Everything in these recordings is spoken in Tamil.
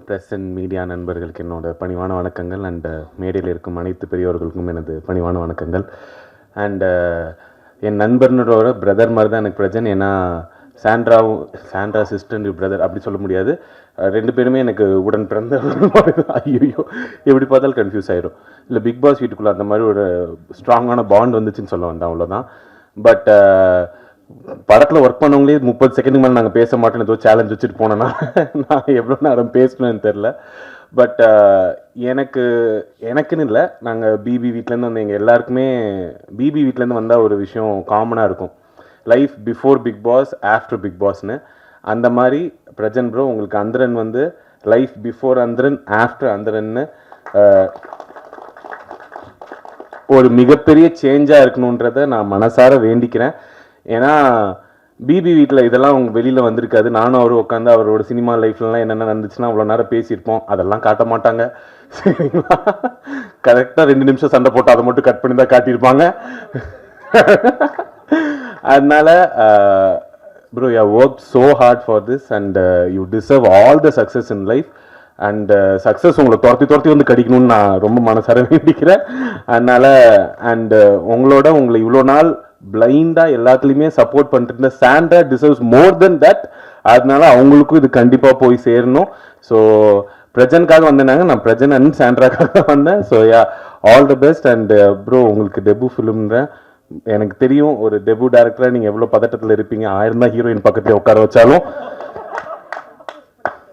ப்ரெஸ் அண்ட் மீடியா நண்பர்களுக்கு என்னோட பணிவான வணக்கங்கள். அண்ட் மேடையில் இருக்கும் அனைத்து பெரியவர்களுக்கும் எனது பணிவான வணக்கங்கள். அண்டு என் நண்பர்களோட பிரதர் மாதிரி தான் எனக்கு பிரச்சனை. ஏன்னா சாண்ட்ரா சிஸ்டர் பிரதர் அப்படி சொல்ல முடியாது. ரெண்டு பேருமே எனக்கு உடன் பிறந்த ஐயோ எப்படி பார்த்தாலும் கன்ஃபியூஸ் ஆயிரும். இல்லை பிக் பாஸ் வீட்டுக்குள்ளே அந்த மாதிரி ஒரு ஸ்ட்ராங்கான பாண்ட் வந்துச்சுன்னு சொல்ல வந்தேன், அவ்வளோதான். பட் படத்தில் ஒர்க் பண்ணவங்களே 30 செகண்டுக்கு மேலே நாங்கள் பேச மாட்டோம்னு ஏதோ சேலஞ்ச் வச்சுட்டு போனேன்னா நான் எவ்வளோ நேரம் பேசணும்னு தெரில. பட் எனக்குன்னு இல்லை, நாங்கள் பிபி வீட்டிலேருந்து வந்து எங்கள் எல்லாருக்குமே பிபி வீட்டிலேருந்து வந்தால் ஒரு விஷயம் காமனாக இருக்கும், life before Bigg Boss after Bigg பாஸ்னு. அந்த மாதிரி பிரஜன் ப்ரோ உங்களுக்கு அந்தரன் வந்து லைஃப் பிஃபோர் அந்தரன் ஆஃப்டர் அந்தரன்னு ஒரு மிகப்பெரிய சேஞ்சாக இருக்கணுன்றதை நான் மனசார வேண்டிக்கிறேன். ஏன்னா பிபி வீட்டில் இதெல்லாம் அவங்க வெளியில் வந்திருக்காது. நானும் அவரும் உட்காந்து அவரோட சினிமா லைஃப்லலாம் என்னென்ன நடந்துச்சுன்னா அவ்வளோ நேரம் பேசியிருப்போம். அதெல்லாம் காட்ட மாட்டாங்க, சரிங்களா? கரெக்டாக 2 நிமிஷம் சண்டை போட்டு அதை மட்டும் கட் பண்ணி தான் காட்டியிருப்பாங்க. அதனால bro, you have worked so hard for this and you deserve all the success in life. And success உங்களை துரத்தி வந்து கடிக்கணும்னு நான் ரொம்ப மனசார வேண்டிக்கிறேன். அதனால அண்ட் உங்களை இவ்வளோ நாள் பிளைண்டாக எல்லாத்துலேயுமே சப்போர்ட் பண்ணிட்டு இருந்த Sandra deserves more then that. அதனால அவங்களுக்கும் இது கண்டிப்பாக போய் சேரணும். ஸோ பிரஜனுக்காக வந்தேனாங்க, நான் பிரஜன் அண்ட் சாண்ட்ராக்காக வந்தேன். So yeah, all the best. And bro, உங்களுக்கு டெபு ஃபிலிம்ன்ற எனக்கு தெரியும், ஒரு டெபு டேரக்டராக நீங்கள் எவ்வளோ பதட்டத்தில் இருப்பீங்க. 1000 தான் ஹீரோயின் பக்கத்தில் உட்கார வச்சாலும்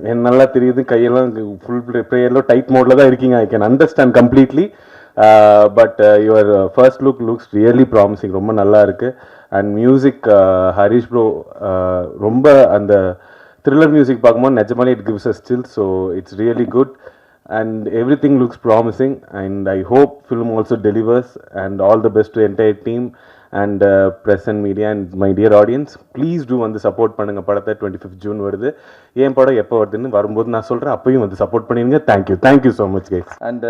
எனக்கு நல்லா தெரியுது, கையெல்லாம் ஃபுல் ப்ரேயரில் டைட் மோடில் தான் இருக்கீங்க. I can understand completely. But your first looks really promising, ரொம்ப நல்லா இருக்குது. அண்ட் மியூசிக் ஹரிஷ் ப்ரோ ரொம்ப அந்த த்ரில்லர் மியூசிக் பார்க்கும்போது நிஜமாலே it gives a still. So it's really good and everything looks promising, and I hope film also delivers. And all the best to entire team and press and media and my dear audience. Please do வந்து சப்போர்ட் பண்ணுங்க. படத்தை 25th ஜூன் வருது. ஏன் படம் எப்போ வருதுன்னு வரும்போது நான் சொல்கிறேன், அப்பயும் வந்து சப்போர்ட் பண்ணிடுங்க. Thank you so much guys. And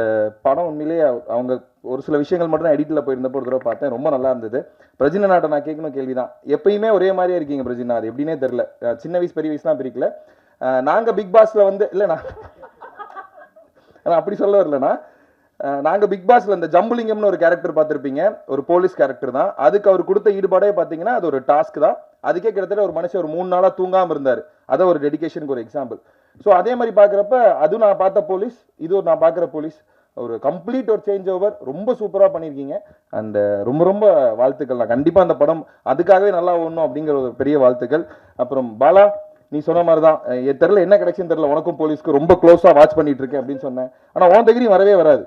படம் உண்மையிலேயே அவங்க ஒரு சில விஷயங்கள் மட்டும் தான் எடிட்டில் போயிருந்தப்போ ஒரு தடவை பார்த்தேன், ரொம்ப நல்லா இருந்தது. பிரஜினா நாட்டை நான் கேட்கணும் கேள்வி தான், எப்பயுமே ஒரே மாதிரியே இருக்கீங்க பிரஜினா, அது எப்படின்னே தெரில. சின்ன வயசு பெரிய வயசுலாம் பிரிக்கல. நாங்கள் பிக் பாஸில் வந்து இல்லைண்ணா, அப்படி சொல்ல வரலண்ணா, நாங்கள் பிக் பாஸ்ல இந்த ஜம்புலிங்கம்னு ஒரு கேரக்டர் பார்த்துருப்பீங்க, ஒரு போலீஸ் கேரக்டர் தான். அதுக்கு அவர் கொடுத்த ஈடுபாடே பார்த்தீங்கன்னா அது ஒரு டாஸ்க் தான். அதுக்கே கிட்டத்தட்ட ஒரு மனுஷன் ஒரு 3 நாளாக தூங்காமல் இருந்தார். அதை ஒரு டெடிகேஷனுக்கு ஒரு எக்ஸாம்பிள். ஸோ அதே மாதிரி பார்க்குறப்ப அதுவும் நான் பார்த்த போலீஸ், இது ஒரு நான் பார்க்குற போலீஸ், ஒரு கம்ப்ளீட் ஒரு சேஞ்ச் ஓவர். ரொம்ப சூப்பராக பண்ணியிருக்கீங்க. அண்ட் ரொம்ப வாழ்த்துக்கள். நான் கண்டிப்பாக அந்த படம் அதுக்காகவே நல்லா ஓடணும் அப்படிங்கிற ஒரு பெரிய வாழ்த்துக்கள். அப்புறம் பாலா, நீ சொன்ன மாதிரி தான், தெரில என்ன கிடைச்சுன்னு தெரில, உனக்கும் போலீஸ்க்கு ரொம்ப க்ளோஸாக வாட்ச் பண்ணிட்டு இருக்கேன் அப்படின்னு சொன்னேன். ஆனால் உன் தைரியம் வரவே வராது.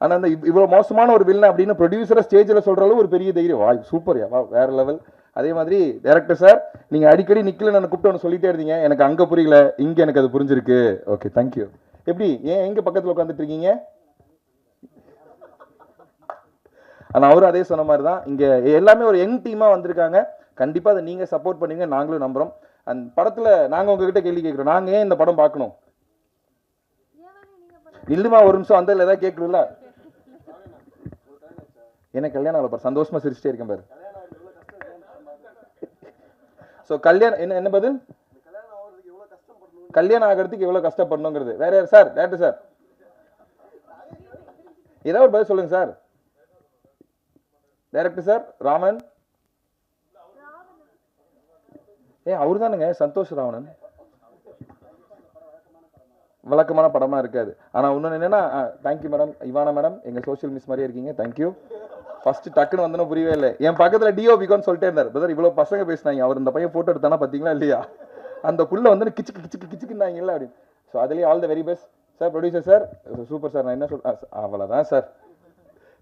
ஆனால் அந்த இவ்வளோ மோசமான ஒரு வில்லன் அப்படின்னு ப்ரொடியூசரை ஸ்டேஜில் சொல்கிற அளவு ஒரு பெரிய தைரியம். வா, சூப்பர் யா, வேற லெவல். அதே மாதிரி டைரக்டர் சார், நீங்கள் அடிக்கடி நிக்கல நான் கூப்பிட்டு ஒன்று சொல்லிட்டே இருந்தீங்க, எனக்கு அங்கே புரியல, இங்கே எனக்கு அது புரிஞ்சிருக்கு. Okay, thank you. எப்படி எங்கே பக்கத்தில் உட்காந்துட்டு இருக்கீங்க? ஆனால் அவரும் அதே சொன்ன மாதிரி தான், இங்கே எல்லாமே ஒரு யங் டீமாக வந்திருக்காங்க. கண்டிப்பாக அதை நீங்கள் சப்போர்ட் பண்ணுவீங்க, நாங்களும் நம்புகிறோம். அந்த படத்தில் நாங்கள் உங்ககிட்ட கேள்வி கேட்குறோம், நாங்கள் ஏன் இந்த படம் பார்க்கணும்? இல்லுமா ஒரு நிமிஷம், அந்த ஏதாவது கேட்குறீங்களா? எனக்கு கல்யாணம் ஆகல பாரு, சந்தோஷமா சிரிச்சிட்டே இருக்கேன் பாரு. ஸோ கல்யாணம் என்ன பதில்? கல்யாணம் ஆகிறதுக்கு எவ்வளோ கஷ்டப்படணுங்கிறது வேற யார் சார்? டேரக்டர் சார் ஏதாவது ஒரு பதில் சொல்லுங்க சார். டைரக்டர் சார் ராமன், அவரு தானுங்க சந்தோஷ் ராவணன். வழக்கமான படமா இருக்காது. ஆனால் இன்னொன்று என்னன்னா, தேங்க்யூ மேடம், இவானா மேடம், எங்கள் சோஷியல் மிஸ் மாதிரியே இருக்கீங்க. தேங்க்யூ. ஃபர்ஸ்ட் டக்குன்னு வந்தோன்னு புரியவே இல்லை. என் பக்கத்தில் டிஓபிகான்னு சொல்லிட்டே இருந்தார், பிரதர் இவ்வளோ பசங்க பேசினாங்க, அவர் இந்த பையன் ஃபோட்டோ எடுத்தானா பார்த்தீங்களா இல்லையா, அந்த புள்ள வந்து கிச்சுக்குன்னாங்கல்ல அப்படின்னு. ஸோ அதுலேயே all the very best sir. Producer sir super sir. நான் என்ன அவ்வளோதான் சார்.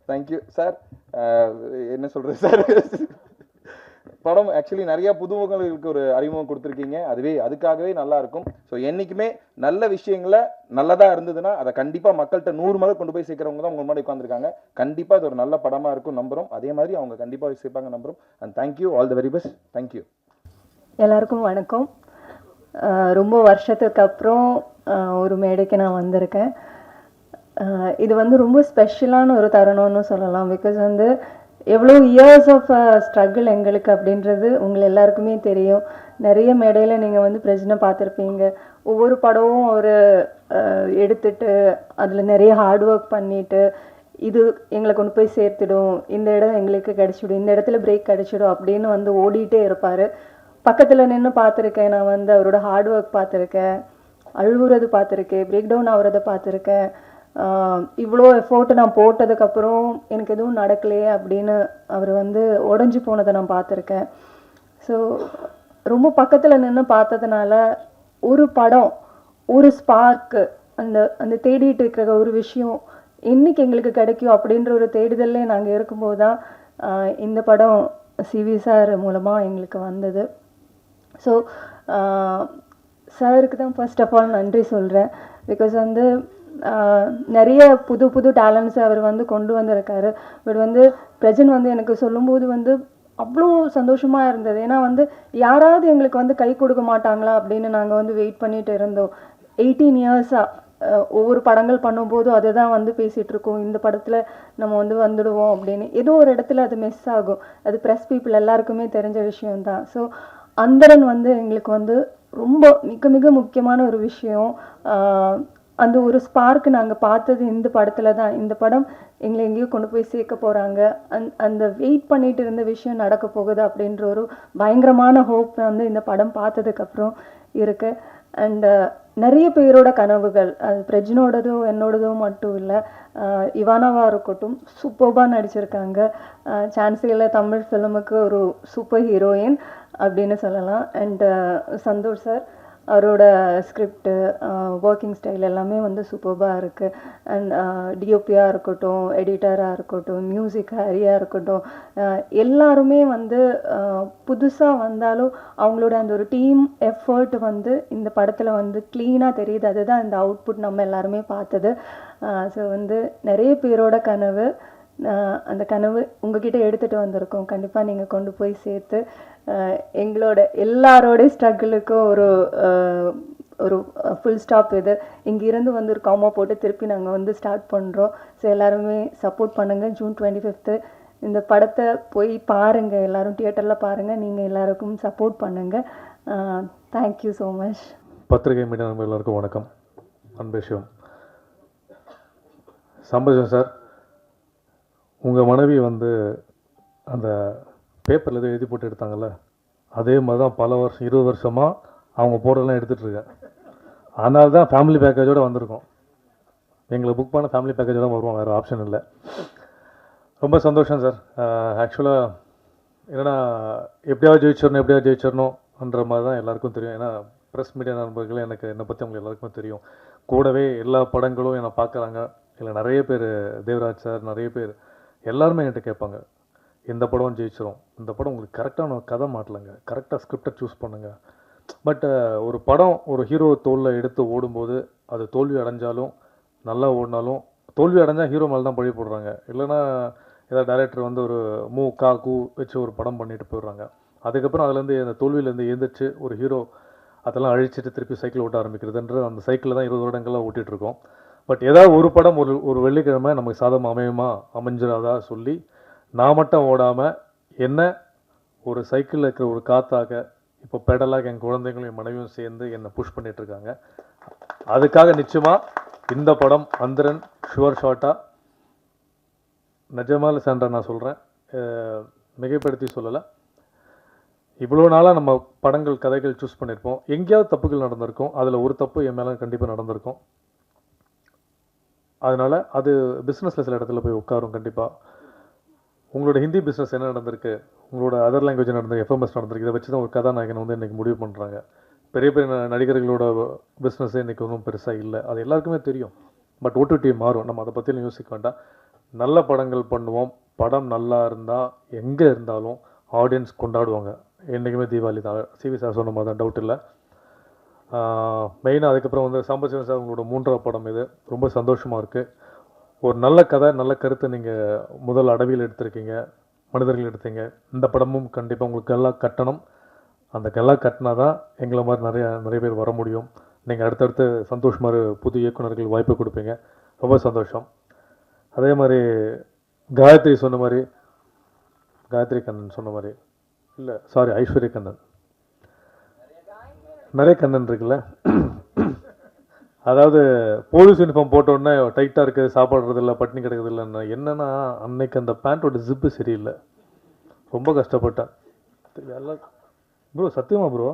Thank you sir. என்ன சொல்கிறது சார், படம் ஆக்சுவலி நிறைய புதுமுகங்களுக்கு ஒரு அறிமுகம் கொடுத்துருக்கீங்க, அதுக்காகவே நல்லா இருக்கும். ஸோ என்றைக்குமே நல்ல விஷயங்களை நல்லதாக இருந்ததுன்னா அதை கண்டிப்பாக மக்கள்கிட்ட 100 மடங்கு கொண்டு போய் சேர்க்குறவங்க தான் உங்க முன்னாடி உட்காந்துருக்காங்க. கண்டிப்பாக இது ஒரு நல்ல படமாக இருக்கும் நம்புகிறோம். அதே மாதிரி அவங்க கண்டிப்பாக சேர்ப்பாங்க நம்புகிறோம். And thank you, all the very best. Thank you. எல்லாருக்கும் வணக்கம். ரொம்ப வருஷத்துக்கு அப்புறம் ஒரு மேடைக்கு நான் வந்திருக்கேன். இது வந்து ரொம்ப ஸ்பெஷலான ஒரு தருணம்னு சொல்லலாம். பிகாஸ் வந்து எவ்வளோ இயர்ஸ் ஆஃப் ஸ்ட்ரகிள் எங்களுக்கு அப்படின்றது உங்களை எல்லாருக்குமே தெரியும். நிறைய மேடையில் நீங்கள் வந்து பிரச்சனை பார்த்துருப்பீங்க. ஒவ்வொரு படமும் ஒரு எடுத்துட்டு அதில் நிறைய ஹார்ட் ஒர்க் பண்ணிட்டு இது எங்களை கொண்டு போய் சேர்த்துடும், இந்த இடம் எங்களுக்கு கிடைச்சிடும், இந்த இடத்துல பிரேக் கிடைச்சிடும் அப்படின்னு வந்து ஓடிட்டே இருப்பார். பக்கத்தில் நின்று பார்த்துருக்கேன், நான் வந்து அவரோட ஹார்ட் ஒர்க் பார்த்துருக்கேன், அழுகுறது பார்த்துருக்கேன், பிரேக் டவுன் ஆகுறத பார்த்துருக்கேன். இவ்வளோ எஃபோர்ட்டு நான் போட்டதுக்கப்புறம் எனக்கு எதுவும் நடக்கலையே அப்படின்னு அவர் வந்து உடஞ்சி போனதை நான் பார்த்துருக்கேன். ஸோ ரொம்ப பக்கத்தில் நின்று பார்த்ததுனால ஒரு படம், ஒரு ஸ்பார்க்கு, அந்த அந்த தேடிட்டு இருக்கிற ஒரு விஷயம் என்னைக்கு எங்களுக்கு கிடைக்கும் அப்படின்ற ஒரு தேடுதல்லே நாங்கள் இருக்கும்போது தான் இந்த படம் சிவி சார் மூலமாக எங்களுக்கு வந்தது. ஸோ சாருக்கு தான் ஃபர்ஸ்ட் ஆஃப் ஆல் நன்றி சொல்கிறேன். பிகாஸ் வந்து நிறைய புது புது டேலண்ட்ஸை அவர் வந்து கொண்டு வந்திருக்காரு. பட் வந்து பிரஜன் வந்து எனக்கு சொல்லும்போது வந்து அவ்வளோ சந்தோஷமாக இருந்தது. ஏன்னா வந்து யாராவது எங்களுக்கு வந்து கை கொடுக்க மாட்டாங்களா அப்படின்னு நாங்கள் வந்து வெயிட் பண்ணிட்டு இருந்தோம். 18 இயர்ஸாக ஒவ்வொரு படங்கள் பண்ணும்போதும் அதை தான் வந்து பேசிகிட்டு இருக்கோம், இந்த படத்தில் நம்ம வந்து வந்துடுவோம் அப்படின்னு. ஏதோ ஒரு இடத்துல அது மிஸ் ஆகும், அது ப்ரெஸ் பீப்புள் எல்லாருக்குமே தெரிஞ்ச விஷயம்தான். ஸோ அந்தரன் வந்து எங்களுக்கு வந்து ரொம்ப மிக மிக முக்கியமான ஒரு விஷயம். அந்த ஒரு ஸ்பார்க்கு நாங்கள் பார்த்தது இந்த படத்தில் தான். இந்த படம் எங்களை எங்கேயோ கொண்டு போய் சேர்க்க போகிறாங்க, அந்த வெயிட் பண்ணிட்டு இருந்த விஷயம் நடக்க போகுது அப்படின்ற ஒரு பயங்கரமான ஹோப் வந்து இந்த படம் பார்த்ததுக்கப்புறம் இருக்கு. அண்டு நிறைய பேரோட கனவுகள், அது பிரஜினோடதோ என்னோடதோ மட்டும் இல்லை, இவானாவாக இருக்கட்டும் சூப்பர்பாக நடிச்சிருக்காங்க. சான்ஸில் தமிழ் ஃபிலிமுக்கு ஒரு சூப்பர் ஹீரோயின் அப்படின்னு சொல்லலாம். அண்டு சந்தோஷ் சார், அவரோட ஸ்கிரிப்டு, ஒர்க்கிங் ஸ்டைல் எல்லாமே வந்து சூப்பர்பாக இருக்குது. அண்ட் டிஓபியாக இருக்கட்டும், எடிட்டராக இருக்கட்டும், மியூசிக் ஹரியாக இருக்கட்டும், எல்லாருமே வந்து புதுசாக வந்தாலும் அவங்களோட அந்த ஒரு டீம் எஃபர்ட் வந்து இந்த படத்தில் வந்து க்ளீனாக தெரியுது. அதுதான் இந்த அவுட்புட் நம்ம எல்லாருமே பார்த்தது. ஸோ வந்து நிறைய பேரோட கனவு, அந்த கனவு உங்ககிட்ட எடுத்துகிட்டு வந்திருக்கோம். கண்டிப்பாக நீங்கள் கொண்டு போய் சேர்த்து எங்களோட எல்லாரோட ஸ்ட்ரகிளுக்கும் ஒரு ஒரு ஃபுல் ஸ்டாப் இது. இங்கேருந்து வந்து ஒரு காமா போட்டு திருப்பி நாங்கள் வந்து ஸ்டார்ட் பண்ணுறோம். ஸோ எல்லாருமே சப்போர்ட் பண்ணுங்கள். ஜூன் 25 இந்த படத்தை போய் பாருங்கள், எல்லோரும் தியேட்டரில் பாருங்கள். நீங்கள் எல்லாருக்கும் சப்போர்ட் பண்ணுங்கள். Thank you so much. பத்திரிகை மீடியா நண்பர்கள் எல்லாருக்கும் வணக்கம். அன்பேஷம் சம்பஜன் சார், உங்கள் மனைவி வந்து அந்த பேப்பரில் எதுவும் எழுதி போட்டு எடுத்தாங்கல்ல, அதே மாதிரி தான் பல வருஷம் 20 வருஷமாக அவங்க போட்டோலாம் எடுத்துகிட்ருக்கேன். அதனால தான் ஃபேமிலி பேக்கேஜோடு வந்திருக்கோம். எங்களை புக் பண்ண ஃபேமிலி பேக்கேஜோட வருவோம், வேறு ஆப்ஷன் இல்லை. ரொம்ப சந்தோஷம் சார். ஆக்சுவலாக என்னென்னா எப்படியாவது ஜெயிச்சிடணுன்ற மாதிரி தான் எல்லாருக்கும் தெரியும். ஏன்னா ப்ரெஸ் மீடியா நண்பர்கள் எனக்கு என்னை பற்றி அவங்க எல்லாருக்குமே தெரியும். கூடவே எல்லா படங்களும் என்னை பார்க்குறாங்க. இல்லை நிறைய பேர், தேவராஜ் சார், நிறைய பேர் எல்லாருமே என்கிட்ட கேட்பாங்க, இந்த படம் ஜெயிச்சிரும், இந்த படம் உங்களுக்கு கரெக்டான கதை மாட்டலைங்க, கரெக்டாக ஸ்கிரிப்டை சூஸ் பண்ணுங்கள். பட் ஒரு படம் ஒரு ஹீரோ தோளில் எடுத்து ஓடும்போது அது தோல்வி அடைஞ்சாலும் நல்லா ஓடினாலும், தோல்வி அடைஞ்சால் ஹீரோ மேலே தான் பழி போடுறாங்க. இல்லைனா ஏதாவது டைரக்டர் வந்து ஒரு கூ வச்சு ஒரு படம் பண்ணிட்டு போயிடுறாங்க. அதுக்கப்புறம் அதுலேருந்து அந்த தோல்வியிலேருந்து எழுந்திரிச்சு ஒரு ஹீரோ அதெல்லாம் அழிச்சிட்டு திருப்பி சைக்கிள் ஓட்ட ஆரம்பிக்கிறதுன்ற அந்த சைக்கிளில் தான் 20 வருடங்கள்லாம் ஓட்டிகிட்ருக்கோம். பட் ஏதாவது ஒரு படம் ஒரு வெள்ளிக்கிழமை நமக்கு சாதம் அமைஞ்சிடாதா சொல்லி நான் மட்டும் ஓடாமல் என்ன ஒரு சைக்கிளில் இருக்கிற ஒரு காற்றாக இப்போ பெடலாக என் குழந்தைங்களும் என் மனைவியும் சேர்ந்து என்னை புஷ் பண்ணிகிட்ருக்காங்க. அதுக்காக நிச்சயமாக இந்த படம் அந்தரன் ஷுவர் ஷாட்டாக நிஜமால சான்றா நான் சொல்கிறேன், மிகைப்படுத்தி சொல்லலை. இவ்வளோ நாளாக நம்ம படங்கள் கதைகள் சூஸ் பண்ணியிருப்போம், எங்கேயாவது தப்புகள் நடந்திருக்கும், அதில் ஒரு தப்பு என் மேலே கண்டிப்பாக நடந்திருக்கும். அதனால் அது பிஸ்னஸில் சில இடத்துல போய் உட்காரும். கண்டிப்பாக உங்களோட ஹிந்தி பிஸ்னஸ் என்ன நடந்திருக்கு, உங்களோட அதர் லாங்குவேஜ் நடந்திருக்கு, எஃப்எம்எஸ் நடந்திருக்கு, இதை வச்சு தான் ஒரு கதாநாயகனை வந்து இன்றைக்கி முடிவு பண்ணுறாங்க. பெரிய பெரிய நடிகர்களோட பிஸ்னஸே இன்றைக்கி ஒன்றும் பெருசாக இல்லை, அது எல்லாருக்குமே தெரியும். பட் ஓடிடி மாறும், நம்ம அதை பற்றியும் யோசிக்க வேண்டாம். நல்ல படங்கள் பண்ணுவோம், படம் நல்லா இருந்தால் எங்கே இருந்தாலும் ஆடியன்ஸ் கொண்டாடுவாங்க. என்றைக்குமே தீபாவளி தான், சிவி சார் சொன்ன மாதிரி தான், டவுட் இல்லை. மெயினாக அதுக்கப்புறம் வந்து சாம்பசிவன் சார் உங்களோட 3ஆவது படம் இது, ரொம்ப சந்தோஷமாக இருக்குது. ஒரு நல்ல கதை, நல்ல கருத்தை நீங்கள் முதல் அடவியில் எடுத்திருக்கீங்க, மனிதர்கள் எடுத்தீங்க. இந்த படமும் கண்டிப்பாக உங்களுக்கு எல்லாம் கட்டணும். அந்த எல்லாம் கட்டினா தான் எங்களை மாதிரி நிறைய பேர் வர முடியும். நீங்கள் அடுத்தடுத்து சந்தோஷ் மாதிரி புது இயக்குநர்கள் வாய்ப்பு கொடுப்பீங்க, ரொம்ப சந்தோஷம். அதே மாதிரி காயத்ரி சொன்ன மாதிரி, காயத்ரி கண்ணன் சொன்ன மாதிரி, இல்லை சாரி ஐஸ்வர்யா கண்ணன், நிறைய கண்ணன் இருக்குல்ல, அதாவது போலீஸ் யூனிஃபார்ம் போட்ட உடனே டைட்டாக இருக்குது, சாப்பாடுறது இல்லை, பட்டினி கிடக்குது இல்லைன்னா என்னென்னா அன்னைக்கு அந்த பேண்ட்டோட ஜிப்பு சரியில்லை, ரொம்ப கஷ்டப்பட்டேன். எல்லாம் ப்ரோ சத்தியமா ப்ரோ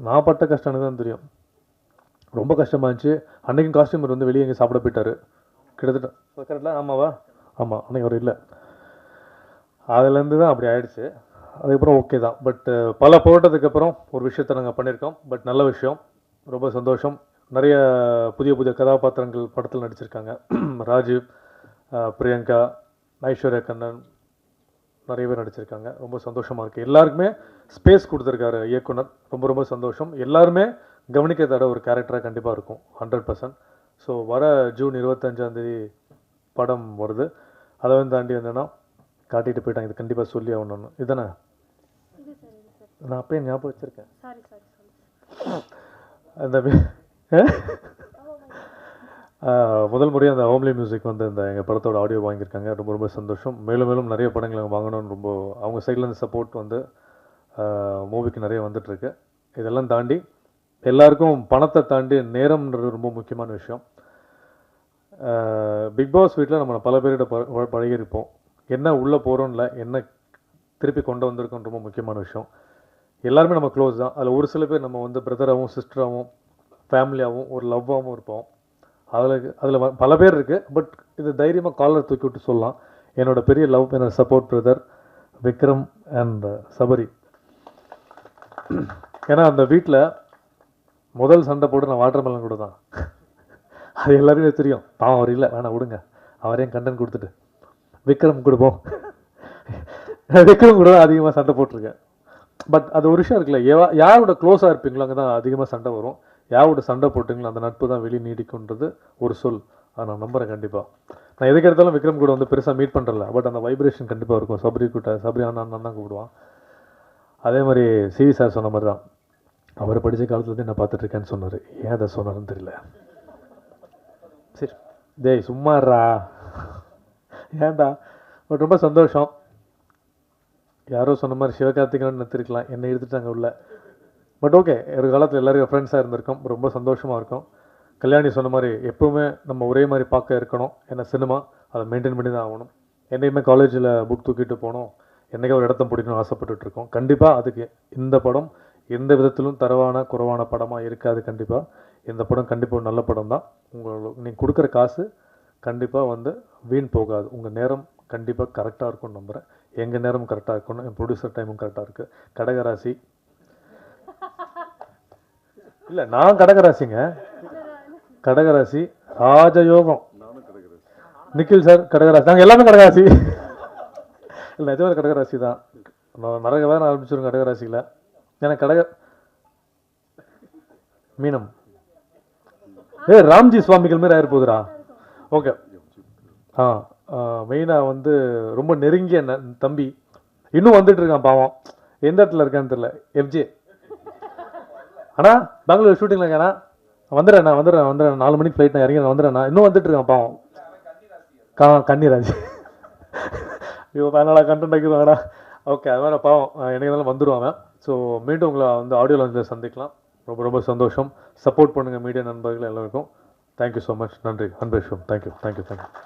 நான் பட்ட கஷ்டம் எனக்கு தான் தெரியும். ரொம்ப கஷ்டமாக இருந்துச்சு. அன்றைக்கும் காஸ்டியூமர் வந்து வெளியே எங்கே சாப்பிட போயிட்டார் கிட்டத்தட்ட கரெக்டாக. ஆமாவா? ஆமாம், அன்றைக்கி அவர் இல்லை. அதுலேருந்து தான் அப்படி ஆயிடுச்சு. அதுக்கப்புறம் ஓகே தான். பட் பல போராட்டத்துக்கு அப்புறம் ஒரு விஷயத்தை நாங்கள் பண்ணியிருக்கோம். பட் நல்ல விஷயம், ரொம்ப சந்தோஷம். நிறைய புதிய புதிய கதாபாத்திரங்கள் படத்தில் நடிச்சிருக்காங்க. ராஜீவ், பிரியங்கா, ஐஸ்வர்யா கண்ணன், நிறைய பேர் நடிச்சிருக்காங்க. ரொம்ப சந்தோஷமாக இருக்குது. எல்லாருக்குமே ஸ்பேஸ் கொடுத்துருக்காரு இயக்குனர், ரொம்ப ரொம்ப சந்தோஷம். எல்லாருமே கவனிக்க தட ஒரு கேரக்டராக கண்டிப்பாக இருக்கும் 100%. ஸோ வர ஜூன் 25 படம் வருது. அதை வந்து தாண்டி வந்தேன்னா காட்டிட்டு போயிட்டாங்க. இது கண்டிப்பாக சொல்லி ஆகணும்னு. இதுதானே நான் அப்பயே ஞாபகம் வச்சுருக்கேன். அந்த முதல் முறையாக அந்த ஹோம்லி மியூசிக் வந்து இந்த எங்கள் படத்தோட ஆடியோ வாங்கியிருக்காங்க. ரொம்ப ரொம்ப சந்தோஷம். மேலும் மேலும் நிறைய படங்களை வாங்கணும்னு ரொம்ப அவங்க சைட்லேருந்து சப்போர்ட் வந்து மூவிக்கு நிறைய வந்துட்டுருக்கு. இதெல்லாம் தாண்டி எல்லாருக்கும் பணத்தை தாண்டி நேரம்ன்றது ரொம்ப முக்கியமான விஷயம். பிக் பாஸ் வீட்டில் நம்ம பல பேர்கிட்ட பழகிருப்போம். என்ன உள்ளே போகிறோம்ல, என்ன திருப்பி கொண்டு வந்திருக்கோம் ரொம்ப முக்கியமான விஷயம். எல்லாருமே நம்ம க்ளோஸ் தான். அதில் ஒரு சில பேர் நம்ம வந்து பிரதராகவும் சிஸ்டராகவும் ஃபேமிலியாகவும் ஒரு லவ்வாகவும் இருப்போம். அதில் பல பேர் இருக்குது. பட் இது தைரியமாக காலர் தூக்கி விட்டு சொல்லலாம். என்னோட பெரிய லவ், என்னோட support brother Vikram and Sabari. ஏன்னா அந்த வீட்டில் முதல் சண்டை போட்டு நான் வாட்டர் மெலன் கூட தான். அது எல்லாருமே தெரியும். பாவம் அவர் இல்லை, வேணாம் விடுங்க, அவரையும் கண்டன் கொடுத்துட்டு விக்ரம் கொடுப்போம். விக்ரம் கூட தான் அதிகமாக சண்டை போட்டிருக்கேன். பட் அது ஒரு விஷயம் இருக்குல்ல, யாரோட க்ளோஸாக இருப்பீங்களோ அங்கே தான் அதிகமாக சண்டை வரும். யாரோட சண்டை போட்டிங்களோ அந்த நட்பு தான் வெளியே நீடிக்குன்றது ஒரு சொல். அதை நான் நம்புகிறேன். கண்டிப்பாக நான் எதுக்கு எடுத்தாலும் விக்ரம் கூட வந்து பெருசாக மீட் பண்ணுறல, பட் அந்த வைப்ரேஷன் கண்டிப்பாக இருக்கும். சபரி அண்ணன் தான் கூப்பிடுவான். அதே மாதிரி சிவி சார் சொன்ன மாதிரி தான், அவர் படித்த காலத்துலேருந்து என்ன பார்த்துட்ருக்கேன்னு சொன்னார். ஏன் அதை சொன்னார்னு தெரியல. சரி டேய் சும்மாறா, ஏன்டா. பட் ரொம்ப சந்தோஷம். யாரோ சொன்ன மாதிரி சிவகார்த்திகேயன் நிறுத்திருக்கலாம், என்னை எடுத்துட்டாங்க உள்ள. பட் ஓகே, ஒரு காலத்தில் எல்லோரும் ஃப்ரெண்ட்ஸாக இருந்திருக்கோம். ரொம்ப சந்தோஷமாக இருக்கும். கல்யாணி சொன்ன மாதிரி எப்போவுமே நம்ம ஒரே மாதிரி பார்க்க இருக்கணும். ஏன்னா சினிமா அதை மெயின்டைன் பண்ணி தான் ஆகணும். என்னையுமே காலேஜில் புக் தூக்கிட்டு போகணும், என்றைக்கே ஒரு இடத்த பிடிக்கணும்னு ஆசைப்பட்டுருக்கோம். கண்டிப்பாக அதுக்கு இந்த படம் எந்த விதத்திலும் குறைவான படமாக இருக்காது. கண்டிப்பாக இந்த படம் கண்டிப்பாக ஒரு நல்ல படம் தான். நீங்கள் கொடுக்குற காசு கண்டிப்பாக வந்து வீண் போகாது. உங்கள் நேரம் கண்டிப்பாக கரெக்டாக இருக்கும்னு நம்புகிறேன். எங்கள் நேரம் கரெக்டாக இருக்கணும், என் ப்ரொடியூசர் டைமும் கரெக்டாக இருக்குது. கடகராசி இல்லை, நான் கடகராசிங்க. கடகராசி ராஜயோகம். நிக்கில் சார் கடகராசி, நாங்கள் எல்லாமே கடகராசி. இல்லை நிஜமாக கடகராசி தான். நிறைய வேறு ஆரம்பிச்சிருங்க கடகராசியில். ஏன்னா மீனம் ராம்ஜி சுவாமிகள் மாரி ஆயிருப்போதுரா. ஓகே. மெயினாக வந்து ரொம்ப நெருங்கிய தம்பி இன்னும் வந்துட்டு இருக்கான். பாவம் எந்த இடத்துல இருக்கான்னு தெரியல. எஃப்ஜே ஆனால் பெங்களூர் ஷூட்டிங்கில் இருக்கேண்ணா, வந்துடுறேண்ணா 4 மணிக்கு ஃப்ளைட், நான் இறங்கி வந்துடுறேண்ணா. இன்னும் வந்துட்டு இருக்கான் பாவம். கன்னிராஜ் ஐயோ அதனால கண்டென்ட் ஆக்கிடுவாங்கடா. ஓகே, அதனால் பாவம் எனக்கு இருந்தாலும் வந்துடுவாங்க. ஸோ மீண்டும் உங்களை வந்து ஆடியோ லான்ச்சில் சந்திக்கலாம். ரொம்ப ரொம்ப சந்தோஷம். சப்போர்ட் பண்ணுங்கள் மீடியா நண்பர்கள் எல்லாருக்கும். Thank you so much. நன்றி. அன்பேஷம். தேங்க்யூ.